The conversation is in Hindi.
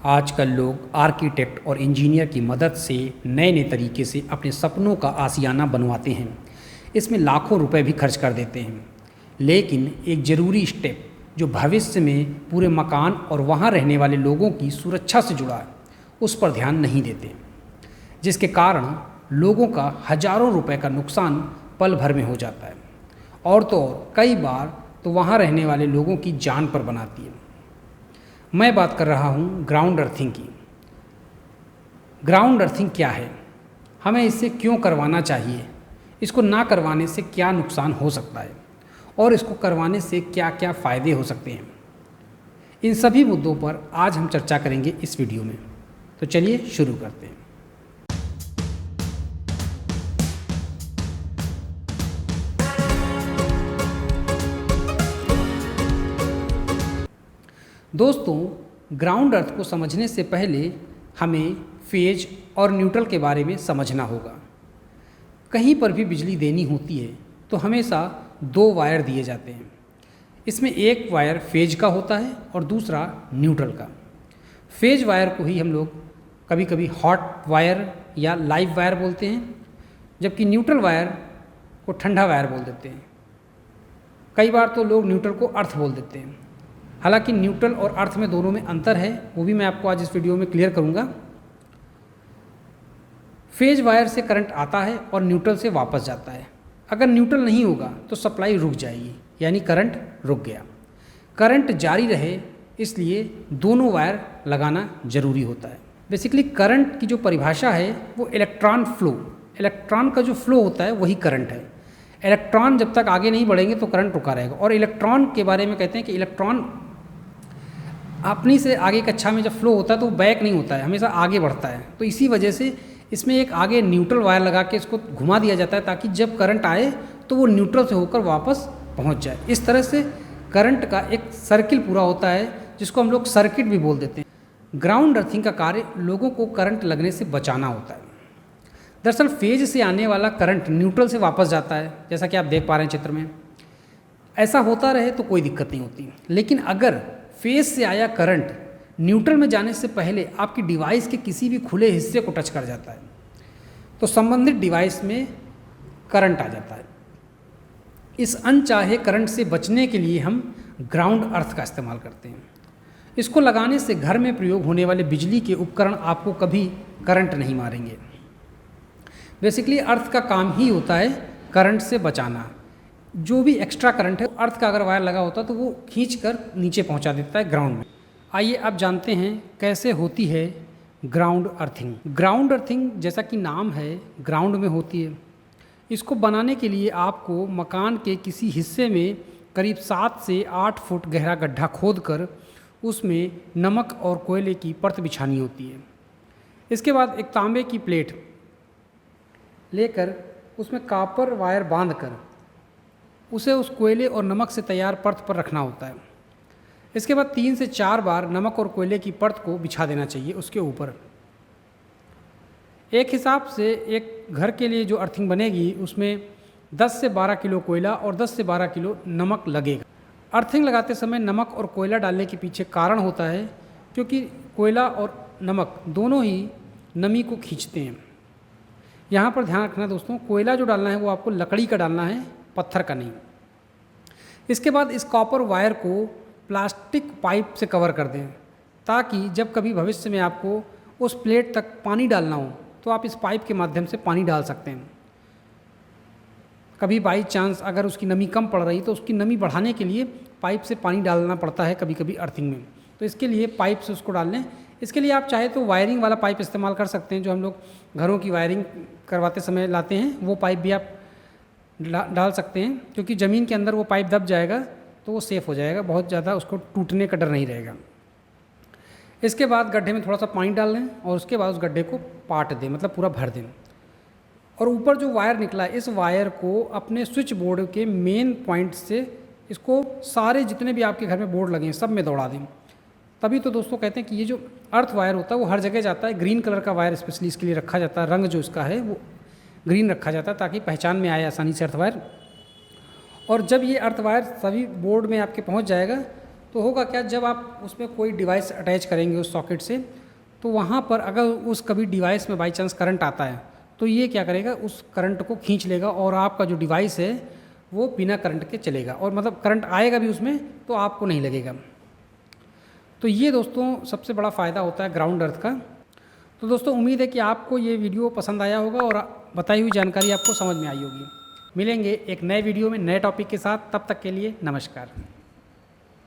आजकल लोग आर्किटेक्ट और इंजीनियर की मदद से नए नए तरीके से अपने सपनों का आशियाना बनवाते हैं। इसमें लाखों रुपए भी खर्च कर देते हैं, लेकिन एक ज़रूरी स्टेप जो भविष्य में पूरे मकान और वहाँ रहने वाले लोगों की सुरक्षा से जुड़ा है, उस पर ध्यान नहीं देते, जिसके कारण लोगों का हजारों रुपए का नुकसान पल भर में हो जाता है और तो और कई बार तो वहाँ रहने वाले लोगों की जान पर बनाती है। मैं बात कर रहा हूँ ग्राउंड अर्थिंग की। ग्राउंड अर्थिंग क्या है, हमें इससे क्यों करवाना चाहिए, इसको ना करवाने से क्या नुकसान हो सकता है और इसको करवाने से क्या क्या फ़ायदे हो सकते हैं, इन सभी मुद्दों पर आज हम चर्चा करेंगे इस वीडियो में। तो चलिए शुरू करते हैं। दोस्तों, ग्राउंड अर्थ को समझने से पहले हमें फेज और न्यूट्रल के बारे में समझना होगा। कहीं पर भी बिजली देनी होती है तो हमेशा दो वायर दिए जाते हैं। इसमें एक वायर फेज का होता है और दूसरा न्यूट्रल का। फेज वायर को ही हम लोग कभी कभी हॉट वायर या लाइव वायर बोलते हैं, जबकि न्यूट्रल वायर को ठंडा वायर बोल देते हैं। कई बार तो लोग न्यूट्रल को अर्थ बोल देते हैं। हालांकि न्यूट्रल और अर्थ में दोनों में अंतर है, वो भी मैं आपको आज इस वीडियो में क्लियर करूंगा। फेज वायर से करंट आता है और न्यूट्रल से वापस जाता है। अगर न्यूट्रल नहीं होगा तो सप्लाई रुक जाएगी, यानी करंट रुक गया। करंट जारी रहे इसलिए दोनों वायर लगाना जरूरी होता है। बेसिकली करंट की जो परिभाषा है वो इलेक्ट्रॉन फ्लो, इलेक्ट्रॉन का जो फ्लो होता है वही करंट है। इलेक्ट्रॉन जब तक आगे नहीं बढ़ेंगे तो करंट रुका रहेगा। और इलेक्ट्रॉन के बारे में कहते हैं कि इलेक्ट्रॉन अपनी से आगे कक्षा में जब फ्लो होता है तो वो बैक नहीं होता है, हमेशा आगे बढ़ता है। तो इसी वजह से इसमें एक आगे न्यूट्रल वायर लगा के इसको घुमा दिया जाता है ताकि जब करंट आए तो वो न्यूट्रल से होकर वापस पहुंच जाए। इस तरह से करंट का एक सर्किल पूरा होता है, जिसको हम लोग सर्किट भी बोल देते हैं। ग्राउंड अर्थिंग का कार्य लोगों को करंट लगने से बचाना होता है। दरअसल फेज से आने वाला करंट न्यूट्रल से वापस जाता है, जैसा कि आप देख पा रहे हैं चित्र में। ऐसा होता रहे तो कोई दिक्कत नहीं होती, लेकिन अगर फेज से आया करंट न्यूट्रल में जाने से पहले आपकी डिवाइस के किसी भी खुले हिस्से को टच कर जाता है तो संबंधित डिवाइस में करंट आ जाता है। इस अनचाहे करंट से बचने के लिए हम ग्राउंड अर्थ का इस्तेमाल करते हैं। इसको लगाने से घर में प्रयोग होने वाले बिजली के उपकरण आपको कभी करंट नहीं मारेंगे। बेसिकली अर्थ का काम ही होता है करंट से बचाना। जो भी एक्स्ट्रा करंट है अर्थ का अगर वायर लगा होता तो वो खींच कर नीचे पहुंचा देता है ग्राउंड में। आइए अब जानते हैं कैसे होती है ग्राउंड अर्थिंग। ग्राउंड अर्थिंग जैसा कि नाम है ग्राउंड में होती है। इसको बनाने के लिए आपको मकान के किसी हिस्से में करीब 7 से 8 फुट गहरा गड्ढा खोदकर उसमें नमक और कोयले की परत बिछानी होती है। इसके बाद एक तांबे की प्लेट लेकर उसमें कॉपर वायर बांधकर उसे उस कोयले और नमक से तैयार परत पर रखना होता है। इसके बाद 3 से 4 बार नमक और कोयले की परत को बिछा देना चाहिए उसके ऊपर। एक हिसाब से एक घर के लिए जो अर्थिंग बनेगी उसमें 10 से 12 किलो कोयला और 10 से 12 किलो नमक लगेगा। अर्थिंग लगाते समय नमक और कोयला डालने के पीछे कारण होता है क्योंकि कोयला और नमक दोनों ही नमी को खींचते हैं। यहाँ पर ध्यान रखना दोस्तों, कोयला जो डालना है वो आपको लकड़ी का डालना है, पत्थर का नहीं। इसके बाद इस कॉपर वायर को प्लास्टिक पाइप से कवर कर दें ताकि जब कभी भविष्य में आपको उस प्लेट तक पानी डालना हो तो आप इस पाइप के माध्यम से पानी डाल सकते हैं। कभी बाई चांस अगर उसकी नमी कम पड़ रही तो उसकी नमी बढ़ाने के लिए पाइप से पानी डालना पड़ता है कभी कभी अर्थिंग में, तो इसके लिए पाइप से उसको डाल लें। इसके लिए आप चाहे तो वायरिंग वाला पाइप इस्तेमाल कर सकते हैं, जो हम लोग घरों की वायरिंग करवाते समय लाते हैं, वो पाइप भी आप डाल सकते हैं क्योंकि ज़मीन के अंदर वो पाइप दब जाएगा तो वो सेफ़ हो जाएगा, बहुत ज़्यादा उसको टूटने का डर नहीं रहेगा। इसके बाद गड्ढे में थोड़ा सा पानी डाल लें और उसके बाद उस गड्ढे को पाट दें, मतलब पूरा भर दें। और ऊपर जो वायर निकला है इस वायर को अपने स्विच बोर्ड के मेन पॉइंट से इसको सारे जितने भी आपके घर में बोर्ड लगे हैं सब में दौड़ा दें। तभी तो दोस्तों कहते हैं कि ये जो अर्थ वायर होता है वो हर जगह जाता है। ग्रीन कलर का वायर स्पेशली इसके लिए रखा जाता है, रंग जो इसका है वो ग्रीन रखा जाता है ताकि पहचान में आए आसानी से अर्थ वायर। और जब ये अर्थ वायर सभी बोर्ड में आपके पहुंच जाएगा तो होगा क्या, जब आप उसमें कोई डिवाइस अटैच करेंगे उस सॉकेट से, तो वहाँ पर अगर उस कभी डिवाइस में बाई चांस करंट आता है तो ये क्या करेगा, उस करंट को खींच लेगा और आपका जो डिवाइस है वो बिना करंट के चलेगा, और मतलब करंट आएगा भी उसमें तो आपको नहीं लगेगा। तो ये दोस्तों सबसे बड़ा फ़ायदा होता है ग्राउंड अर्थ का। तो दोस्तों उम्मीद है कि आपको ये वीडियो पसंद आया होगा और बताई हुई जानकारी आपको समझ में आई होगी। मिलेंगे एक नए वीडियो में नए टॉपिक के साथ, तब तक के लिए नमस्कार।